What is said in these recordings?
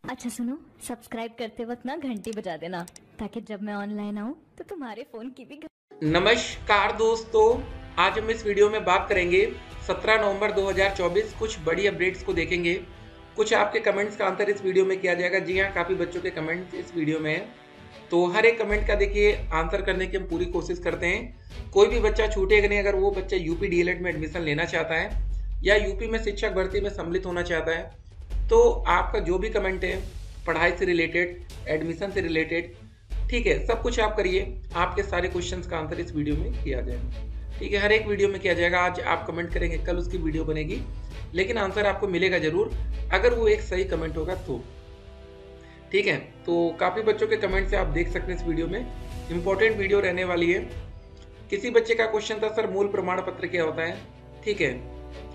अच्छा सुनो, सब्सक्राइब करते वक्त ना घंटी बजा देना ताकि जब मैं ऑनलाइन आऊँ तो तुम्हारे फोन की भी नमस्कार दोस्तों, आज हम इस वीडियो में बात करेंगे 17 नवंबर 2024 कुछ बड़ी अपडेट्स को देखेंगे। कुछ आपके कमेंट्स का आंसर इस वीडियो में किया जाएगा। जी हाँ, काफ़ी बच्चों के कमेंट्स इस वीडियो में हैं, तो हर एक कमेंट का देखिए आंसर करने की हम पूरी कोशिश करते हैं। कोई भी बच्चा छूटेगा नहीं। अगर वो बच्चा यूपी डीएलएड में एडमिशन लेना चाहता है या यूपी में शिक्षक भर्ती में सम्मिलित होना चाहता है, तो आपका जो भी कमेंट है पढ़ाई से रिलेटेड, एडमिशन से रिलेटेड, ठीक है, सब कुछ आप करिए। आपके सारे क्वेश्चंस का आंसर इस वीडियो में किया जाएगा। ठीक है, हर एक वीडियो में किया जाएगा। आज आप कमेंट करेंगे, कल उसकी वीडियो बनेगी, लेकिन आंसर आपको मिलेगा जरूर, अगर वो एक सही कमेंट होगा तो। ठीक है, तो काफ़ी बच्चों के कमेंट से आप देख सकते हैं इस वीडियो में इंपॉर्टेंट वीडियो रहने वाली है। किसी बच्चे का क्वेश्चन था, सर मूल प्रमाण पत्र क्या होता है? ठीक है,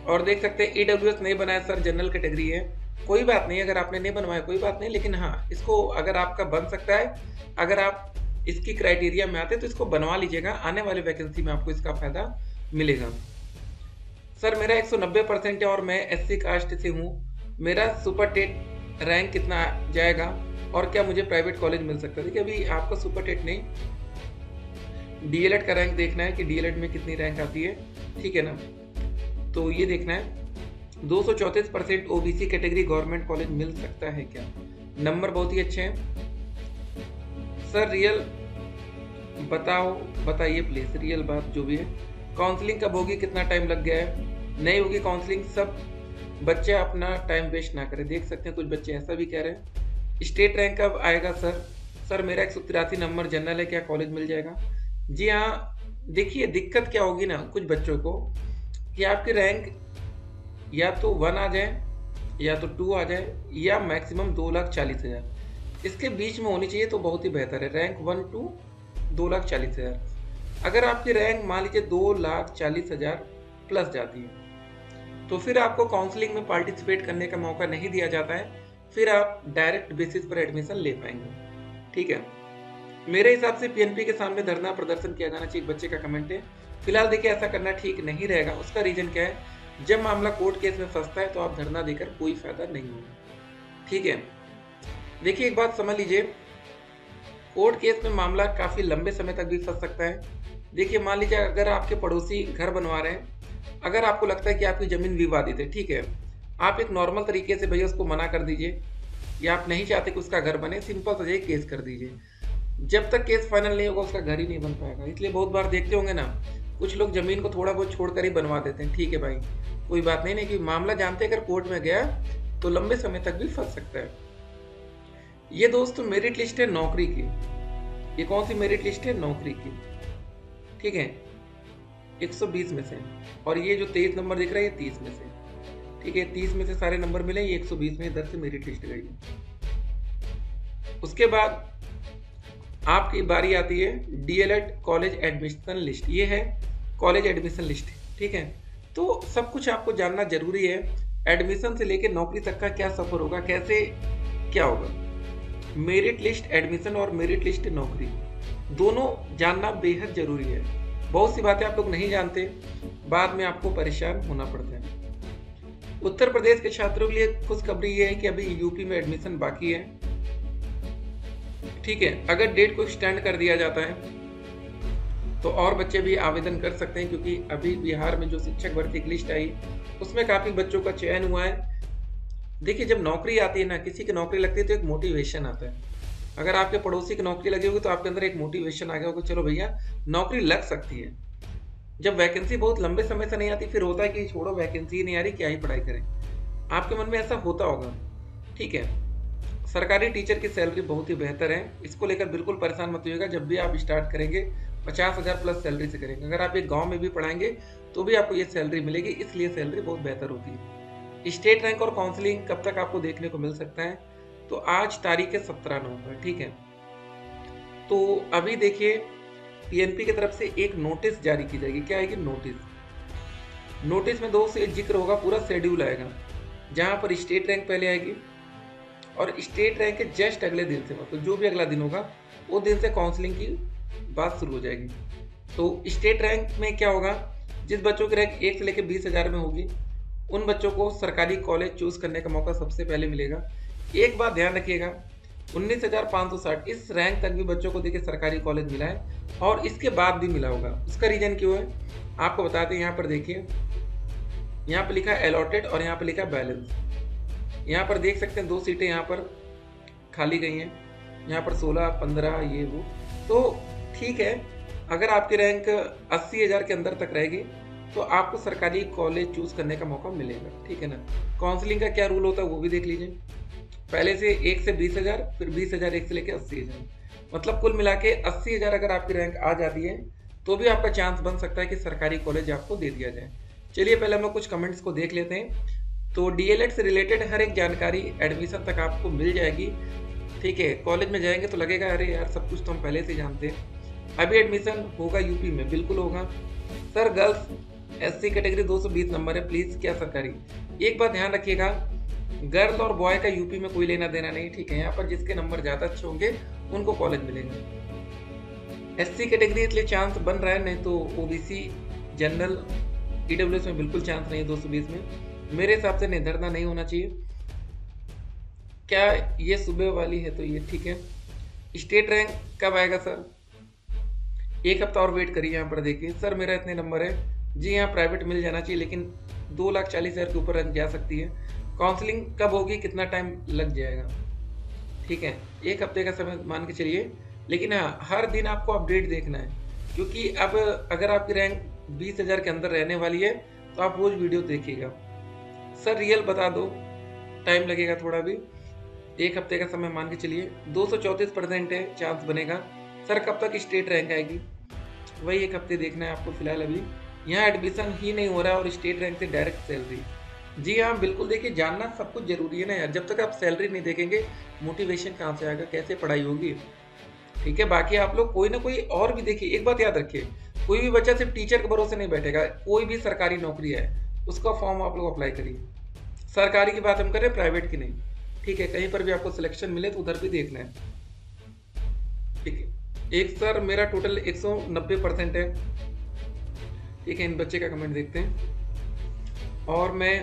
और देख सकते हैं ईडब्ल्यूएस नहीं बनाया सर, जनरल कैटेगरी है। कोई बात नहीं, अगर आपने नहीं बनवाया कोई बात नहीं, लेकिन हाँ, इसको अगर आपका बन सकता है, अगर आप इसकी क्राइटेरिया में आते तो इसको बनवा लीजिएगा। आने वाले वैकेंसी में आपको इसका फायदा मिलेगा। सर मेरा 190% है और मैं एससी कास्ट से हूँ, मेरा सुपर टेट रैंक कितना जाएगा और क्या मुझे प्राइवेट कॉलेज मिल सकता है? देखिए, अभी आपका सुपर टेट नहीं, डीएलएड का रैंक देखना है कि डीएलएड में कितनी रैंक आती है। ठीक है ना, तो ये देखना है। 234% ओबीसी कैटेगरी गवर्नमेंट कॉलेज मिल सकता है क्या? नंबर बहुत ही अच्छे हैं। सर रियल बताइए प्लीज, रियल बात जो भी है। काउंसलिंग कब होगी, कितना टाइम लग गया है? नहीं होगी काउंसलिंग, सब बच्चे अपना टाइम वेस्ट ना करें। देख सकते हैं कुछ बच्चे ऐसा भी कह रहे हैं। स्टेट रैंक कब आएगा सर? सर मेरा 183 नंबर जनरल है, क्या कॉलेज मिल जाएगा? जी हाँ, देखिए दिक्कत क्या होगी ना कुछ बच्चों को, कि आपकी रैंक या तो 1 आ जाए या तो 2 आ जाए या मैक्सिमम 2,40,000, इसके बीच में होनी चाहिए तो बहुत ही बेहतर है। Rank 1 to 2,40,000। अगर आपकी रैंक मान लीजिए 2,40,000 प्लस जाती है तो फिर आपको काउंसलिंग में पार्टिसिपेट करने का मौका नहीं दिया जाता है, फिर आप डायरेक्ट बेसिस पर एडमिशन ले पाएंगे। ठीक है, मेरे हिसाब से पीएनपी के सामने धरना प्रदर्शन किया जाना चाहिए, बच्चे का कमेंट है। फिलहाल देखिए ऐसा करना ठीक नहीं रहेगा। उसका रीजन क्या है, जब मामला कोर्ट केस में फंसता है तो आप धरना देकर कोई फायदा नहीं होगा। ठीक है, देखिए एक बात समझ लीजिए, कोर्ट केस में मामला काफी लंबे समय तक भी फंस सकता है। देखिए मान लीजिए अगर आपके पड़ोसी घर बनवा रहे हैं, अगर आपको लगता है कि आपकी जमीन विवादित है, ठीक है, आप एक नॉर्मल तरीके से भैया उसको मना कर दीजिए, या आप नहीं चाहते कि उसका घर बने, सिंपल सा केस कर दीजिए। जब तक केस फाइनल नहीं होगा उसका घर ही नहीं बन पाएगा। इसलिए बहुत बार देखते होंगे ना, कुछ लोग जमीन को थोड़ा बहुत छोड़कर ही बनवा देते हैं। ठीक है भाई, कोई बात नहीं, कि मामला जानते अगर कोर्ट में गया तो लंबे समय तक भी फंस सकता है। ये दोस्तों मेरिट लिस्ट है नौकरी की। ये कौन सी मेरिट लिस्ट है? नौकरी की। ठीक है, 120 में से, और ये जो 23 नंबर दिख रहा है ये 30 में से। ठीक है, 30 में से सारे नंबर मिले, ये 120 में इधर से मेरिट लिस्ट गई है। उसके बाद आपकी बारी आती है डीएलएड कॉलेज एडमिशन लिस्ट। ये है कॉलेज एडमिशन लिस्ट। ठीक है, तो सब कुछ आपको जानना जरूरी है। एडमिशन से लेकर नौकरी तक का क्या सफर होगा, कैसे क्या होगा। मेरिट लिस्ट एडमिशन और मेरिट लिस्ट नौकरी दोनों जानना बेहद जरूरी है। बहुत सी बातें आप लोग नहीं जानते, बाद में आपको परेशान होना पड़ता है। उत्तर प्रदेश के छात्रों के लिए खुशखबरी ये है कि अभी यूपी में एडमिशन बाकी है। ठीक है, अगर डेट को एक्सटेंड कर दिया जाता है तो और बच्चे भी आवेदन कर सकते हैं, क्योंकि अभी बिहार में जो शिक्षक भर्ती की लिस्ट आई उसमें काफी बच्चों का चयन हुआ है। देखिए जब नौकरी आती है ना, किसी की नौकरी लगती है तो एक मोटिवेशन आता है। अगर आपके पड़ोसी की नौकरी लगी होगी तो आपके अंदर एक मोटिवेशन आ गया होगा, चलो भैया नौकरी लग सकती है। जब वैकेंसी बहुत लंबे समय से नहीं आती, फिर होता है कि छोड़ो वैकेंसी ही नहीं आ रही, क्या ही पढ़ाई करें। आपके मन में ऐसा होता होगा। ठीक है, सरकारी टीचर की सैलरी बहुत ही बेहतर है, इसको लेकर बिल्कुल परेशान मत होइएगा। जब भी आप स्टार्ट करेंगे 50,000 प्लस सैलरी से करेंगे। अगर आप एक गांव में भी पढ़ाएंगे तो भी आपको ये सैलरी मिलेगी, इसलिए सैलरी बहुत बेहतर होती है। स्टेट रैंक और काउंसलिंग कब तक आपको देखने को मिल सकता है? तो आज तारीख है 17 नवंबर। ठीक है, तो अभी देखिए पीएनपी की तरफ से एक नोटिस जारी की जाएगी। क्या आएगी? नोटिस में 2 से जिक्र होगा, पूरा शेड्यूल आएगा, जहां पर स्टेट रैंक पहले आएगी और स्टेट रैंक के जस्ट अगले दिन से, मतलब जो भी अगला दिन होगा वो दिन से काउंसलिंग की बात शुरू हो जाएगी। तो स्टेट रैंक में क्या होगा, जिस बच्चों की रैंक 1 से लेकर 20,000 में होगी उन बच्चों को सरकारी कॉलेज चूज करने का मौका सबसे पहले मिलेगा। एक बात ध्यान रखिएगा, 19,560 इस रैंक तक भी बच्चों को देखिए सरकारी कॉलेज मिला है, और इसके बाद भी मिला होगा। उसका रीजन क्यों है आपको बताते हैं। यहाँ पर देखिए, यहाँ पर लिखा है अलॉटेड और यहाँ पर लिखा है बैलेंस। यहाँ पर देख सकते हैं 2 सीटें यहाँ पर खाली गई हैं, यहाँ पर 16, 15 ये वो। तो ठीक है, अगर आपकी रैंक 80,000 के अंदर तक रहेगी तो आपको सरकारी कॉलेज चूज करने का मौका मिलेगा, ठीक है ना। काउंसलिंग का क्या रूल होता है वो भी देख लीजिए। पहले से 1 से 20,000, फिर 20,000 1 से लेकर 80,000, मतलब कुल मिला के 80,000 अगर आपकी रैंक आ जाती है तो भी आपका चांस बन सकता है कि सरकारी कॉलेज आपको दे दिया जाए। चलिए पहले हम लोग कुछ कमेंट्स को देख लेते हैं। तो डीएलएड से रिलेटेड हर एक जानकारी एडमिशन तक आपको मिल जाएगी, ठीक है। कॉलेज में जाएंगे तो लगेगा अरे यार सब कुछ तो हम पहले से जानते हैं। अभी एडमिशन होगा यूपी में, बिल्कुल होगा sir. Girls SC category 220 number है, प्लीज क्या सरकारी। एक बात ध्यान रखिएगा, गर्ल और बॉय का यूपी में कोई लेना देना नहीं, ठीक है। यहाँ पर जिसके नंबर ज्यादा अच्छे होंगे उनको कॉलेज मिलेगा। एससी कैटेगरी इसलिए चांस बन रहा है, नहीं तो ओबीसी, जनरल, ईडब्ल्यूएस में बिल्कुल चांस नहीं है 220 में। मेरे हिसाब से निर्धारणा नहीं होना चाहिए। क्या ये सुबह वाली है तो ये ठीक है। स्टेट रैंक कब आएगा सर? एक हफ्ता और वेट करिए। यहाँ पर देखिए सर मेरा इतने नंबर है जी, यहाँ प्राइवेट मिल जाना चाहिए, लेकिन 2,40,000 के ऊपर रैंक जा सकती है। काउंसलिंग कब होगी, कितना टाइम लग जाएगा, ठीक है। एक हफ्ते का समय मान के चलिए, लेकिन हाँ हर दिन आपको अपडेट देखना है, क्योंकि अब अगर आपकी रैंक 20,000 के अंदर रहने वाली है तो आप रोज वीडियो देखिएगा। सर रियल बता दो, टाइम लगेगा थोड़ा भी, एक हफ्ते का समय मान के चलिए। 234% है चांस बनेगा। सर कब तक स्टेट रैंक आएगी? वही एक हफ्ते देखना है आपको फिलहाल। अभी यहाँ एडमिशन ही नहीं हो रहा और स्टेट रैंक से डायरेक्ट सैलरी। जी हाँ बिल्कुल, देखिए जानना सब कुछ जरूरी है ना यार। जब तक आप सैलरी नहीं देखेंगे मोटिवेशन कहाँ से आएगा, कैसे पढ़ाई होगी, ठीक है। बाकी आप लोग कोई ना कोई और भी देखिए, एक बात याद रखिए, कोई भी बच्चा सिर्फ टीचर के भरोसे नहीं बैठेगा। कोई भी सरकारी नौकरी है उसका फॉर्म आप लोग अप्लाई करिए। सरकारी की बात हम कर रहे हैं, प्राइवेट की नहीं, ठीक है। कहीं पर भी आपको सिलेक्शन मिले तो उधर भी देखना है, ठीक है। एक सर मेरा टोटल 190% है, ठीक है। इन बच्चे का कमेंट देखते हैं। और मैं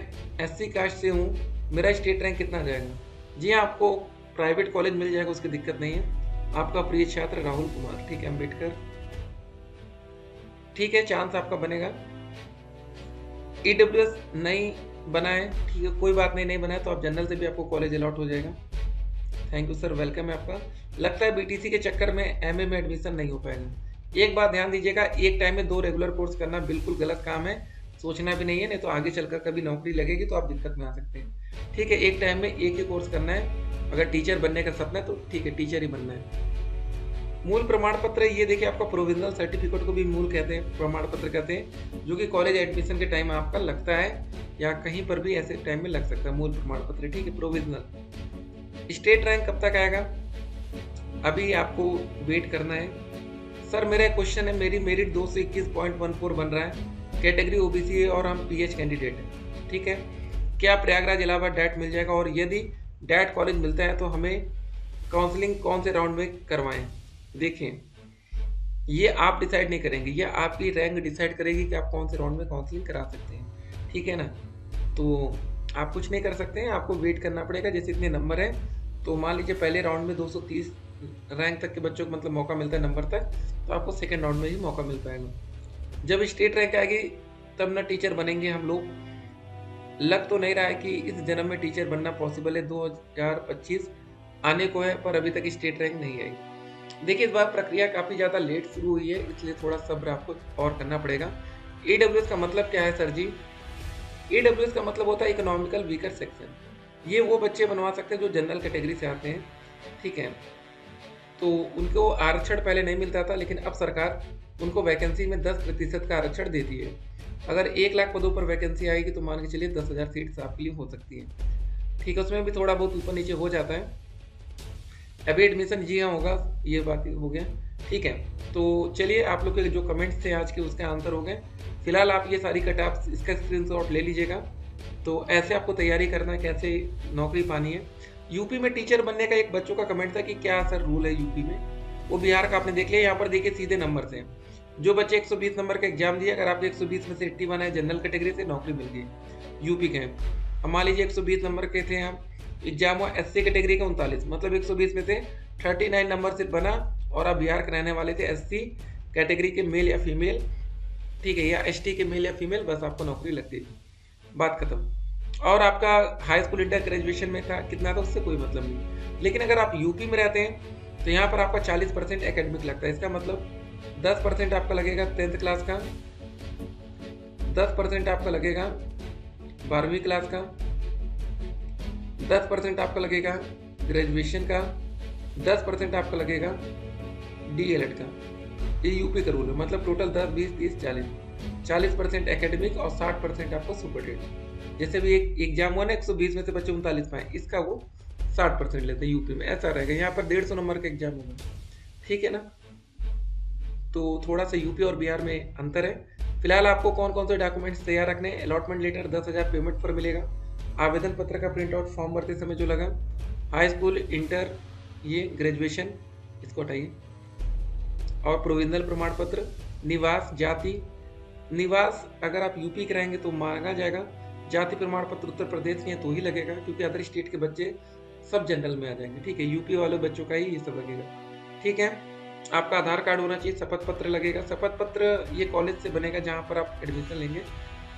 एससी कास्ट से हूँ, मेरा स्टेट रैंक कितना आ जाएगा? जी हाँ आपको प्राइवेट कॉलेज मिल जाएगा, उसकी दिक्कत नहीं है। आपका प्रिय छात्र राहुल कुमार, ठीक है, अम्बेडकर, ठीक है, चांस आपका बनेगा। ईडब्ल्यूएस नहीं बना है, ठीक है, कोई बात नहीं, नहीं बना है तो आप जनरल से भी आपको कॉलेज अलॉट हो जाएगा। थैंक यू सर, वेलकम है आपका। लगता है बीटीसी के चक्कर में एमए में एडमिशन नहीं हो पाएगा। एक बात ध्यान दीजिएगा, एक टाइम में 2 रेगुलर कोर्स करना बिल्कुल गलत काम है, सोचना भी नहीं है, नहीं तो आगे चलकर कभी नौकरी लगेगी तो आप दिक्कत में आ सकते हैं, ठीक है। एक टाइम में एक ही कोर्स करना है। अगर टीचर बनने का सपना है तो ठीक है, टीचर ही बनना है। मूल प्रमाण पत्र, ये देखिए आपका प्रोविजनल सर्टिफिकेट को भी मूल कहते हैं, प्रमाण पत्र कहते हैं, जो कि कॉलेज एडमिशन के टाइम आपका लगता है या कहीं पर भी ऐसे टाइम में लग सकता है, मूल प्रमाण पत्र, ठीक है, प्रोविजनल। स्टेट रैंक कब तक आएगा? अभी आपको वेट करना है। सर मेरा क्वेश्चन है, मेरी मेरिट 221.14 बन रहा है, कैटेगरी ओबीसी है और हम पीएच कैंडिडेट हैं, ठीक है। क्या प्रयागराज इलाहाबाद डैट मिल जाएगा? और यदि डैट कॉलेज मिलता है तो हमें काउंसलिंग कौन से राउंड में करवाएं? देखिए ये आप डिसाइड नहीं करेंगे, ये आपकी रैंक डिसाइड करेगी कि आप कौन से राउंड में काउंसलिंग करा सकते हैं, ठीक है ना। तो आप कुछ नहीं कर सकते हैं, आपको वेट करना पड़ेगा। जैसे इतने नंबर है तो मान लीजिए पहले राउंड में 230 रैंक तक के बच्चों को मतलब मौका मिलता है नंबर तक, तो आपको सेकेंड राउंड में ही मौका मिल पाएगा। जब स्टेट रैंक आएगी तब ना टीचर बनेंगे हम लोग। लग तो नहीं रहा है कि इस जन्म में टीचर बनना पॉसिबल है, 2025 आने को है पर अभी तक स्टेट रैंक नहीं आई। देखिए इस बार प्रक्रिया काफ़ी ज़्यादा लेट शुरू हुई है, इसलिए थोड़ा सब्र आपको और करना पड़ेगा। ईडब्ल्यूएस का मतलब क्या है सर जी? ईडब्ल्यूएस का मतलब होता है इकोनॉमिकल वीकर सेक्शन। ये वो बच्चे बनवा सकते हैं जो जनरल कैटेगरी से आते हैं, ठीक है। तो उनको आरक्षण पहले नहीं मिलता था, लेकिन अब सरकार उनको वैकेंसी में 10% का आरक्षण देती है। अगर 1 लाख पदों पर वैकेंसी आएगी तो मान के चलिए 10,000 सीट्स आपके लिए हो सकती है, ठीक है। उसमें भी थोड़ा बहुत ऊपर नीचे हो जाता है। अभी एडमिशन जी हाँ होगा, ये बात हो गया, ठीक है। तो चलिए आप लोग के जो कमेंट्स थे आज के उसके आंसर हो गए। फिलहाल आप ये सारी कट ऑफ इसका स्क्रीनशॉट ले लीजिएगा। तो ऐसे आपको तैयारी करना है, कैसे नौकरी पानी है। यूपी में टीचर बनने का एक बच्चों का कमेंट था कि क्या सर रूल है यूपी में, वो बिहार का आपने देख लिया। यहाँ पर देखिए सीधे नंबर से जो बच्चे 120 नंबर का एग्जाम दिए, अगर आपके 120 में से 81 है जनरल कैटेगरी से, नौकरी मिल गई यूपी के। अब मान लीजिए 120 नंबर के थे हम एग्जाम हुआ SC कैटेगरी का 39, मतलब 120 में से 39 नंबर सिर्फ बना, और आप बिहार के रहने वाले थे, SC कैटेगरी के मेल या फीमेल, ठीक है, या ST के मेल या फीमेल, बस आपको नौकरी लग गई, बात खत्म। और आपका हाई स्कूल इंटर ग्रेजुएशन में था कितना था, उससे कोई मतलब नहीं। लेकिन अगर आप यूपी में रहते हैं तो यहाँ पर आपका 40% एकेडमिक लगता है। इसका मतलब 10% आपका लगेगा 10th क्लास का, 10% आपका लगेगा 12वीं क्लास का, 10% आपका लगेगा ग्रेजुएशन का, 10% आपका लगेगा DLED का। ये यूपी का रूल है, मतलब टोटल 10, 20, 30, 40% एकेडमिक और 60% आपका सुपरटेड। जैसे भी एक एग्जाम हुआ ना, 120 में से बच्चे 39 पाए, इसका वो 60% लेते हैं यूपी में, ऐसा रहेगा। यहाँ पर 150 नंबर का एग्जाम होगा, ठीक है ना। तो थोड़ा सा यूपी और बिहार में अंतर है। फिलहाल आपको कौन कौन से डॉक्यूमेंट्स तैयार रखने हैं? अलॉटमेंट लेटर 10,000 पेमेंट पर मिलेगा, आवेदन पत्र का प्रिंट आउट फॉर्म भरते समय जो लगा, हाई स्कूल इंटर ये ग्रेजुएशन इसको हटाइए, और प्रोविजनल प्रमाण पत्र, निवास जाति, निवास अगर आप यूपी के रहेंगे तो मांगा जाएगा, जाति प्रमाण पत्र उत्तर प्रदेश के हैं तो ही लगेगा, क्योंकि अदर स्टेट के बच्चे सब जनरल में आ जाएंगे, ठीक है, यूपी वाले बच्चों का ही ये सब लगेगा, ठीक है। आपका आधार कार्ड होना चाहिए, शपथ पत्र लगेगा, शपथ पत्र ये कॉलेज से बनेगा जहाँ पर आप एडमिशन लेंगे,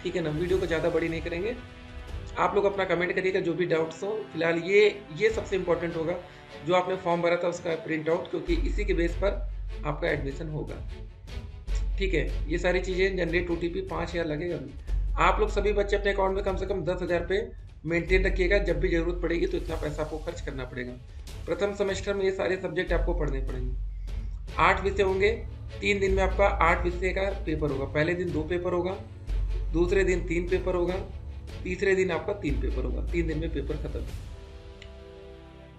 ठीक है ना। वीडियो को ज़्यादा बड़ी नहीं करेंगे, आप लोग अपना कमेंट करिएगा जो भी डाउट्स हो। फिलहाल ये सबसे इंपॉर्टेंट होगा, जो आपने फॉर्म भरा था उसका प्रिंट आउट, क्योंकि इसी के बेस पर आपका एडमिशन होगा, ठीक है। ये सारी चीज़ें, जनरेट OTP 5,000 लगेगा। आप लोग सभी बच्चे अपने अकाउंट में कम से कम 10,000 पे मेंटेन रखिएगा, जब भी जरूरत पड़ेगी तो इतना पैसा आपको खर्च करना पड़ेगा। प्रथम सेमेस्टर में ये सारे सब्जेक्ट आपको पढ़ने पड़ेंगे। 8 विषय होंगे, 3 दिन में आपका 8 विषय का पेपर होगा। पहले दिन 2 पेपर होगा, दूसरे दिन 3 पेपर होगा, तीसरे दिन आपका 3 पेपर होगा। 3 दिन में पेपर खत्म।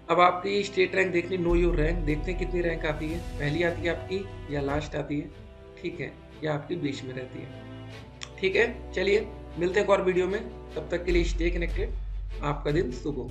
अब आपकी स्टेट रैंक देखनी, नो योर रैंक, देखते हैं कितनी रैंक आती है, पहली आती है आपकी या लास्ट आती है, ठीक है, या आपकी बीच में रहती है, ठीक है। चलिए मिलते हैं एक और वीडियो में, तब तक के लिए स्टे कनेक्टेड, आपका दिन शुभ हो।